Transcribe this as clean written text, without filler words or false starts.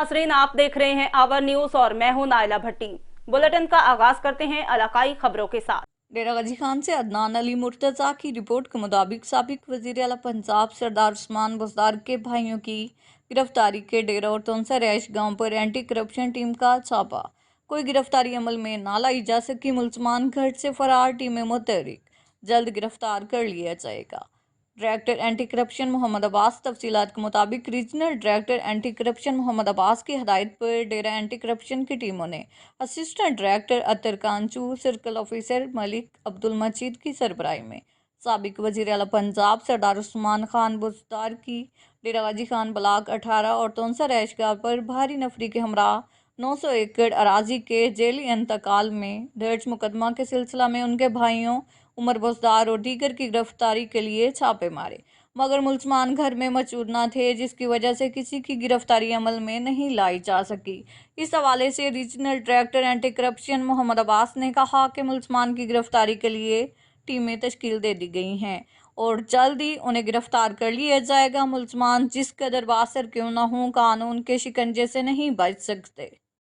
नाज़रीन, आप देख रहे हैं आवर न्यूज और मैं हूं नाइला भट्टी। बुलेटिन का आगाज करते हैं इलाकाई खबरों के साथ। डेरा गाजी खान से अदनान अली मुर्तज़ा की रिपोर्ट के मुताबिक साबिक वज़ीर आला पंजाब सरदार उस्मान बुज़दार के भाइयों की गिरफ्तारी के डेरा और तोनसा रैश गांव पर एंटी करप्शन टीम का छापा। कोई गिरफ्तारी अमल में ना लाई जा सकी। मुल्ज़मान घर से फरार टीमें मुतहरिक, जल्द गिरफ्तार कर लिया जाएगा। Director anti corruption Mohammad Abbas तफसीलात के मुताबिक regional director anti corruption Mohammad Abbas की हदायत पर डेरा एंटी करप्शन की टीमों ने assistant director Atar Kanchu, circle officer Malik Abdul Majid की सरबराही में साबिक वजीर आला पंजाब सरदार उस्मान खान बुज़दार की डेरा गाजी खान ब्लाक 18 और तोनसा रैशगाह पर भारी नफरी के हमरा 900 एकड़ अराजी के जेली इंतकाल में दर्ज मुकदमा के सिलसिला में उनके भाइयों उमर बुज़दार और दीगर की गिरफ्तारी के लिए छापे मारे, मगर मुल्ज़मान घर में मौजूद न थे, जिसकी वजह से किसी की गिरफ्तारी अमल में नहीं लाई जा सकी। इस हवाले से regional director anti corruption Mohammad Abbas ने कहा कि मुल्ज़मान की गिरफ्तारी के लिए टीमें तश्कील दे दी गई हैं और जल्द ही उन्हें गिरफ्तार कर लिया जाएगा। मुल्ज़मान जिस कदर बासर क्यों न हों, कानून के शिकंजे से नहीं बच सकते।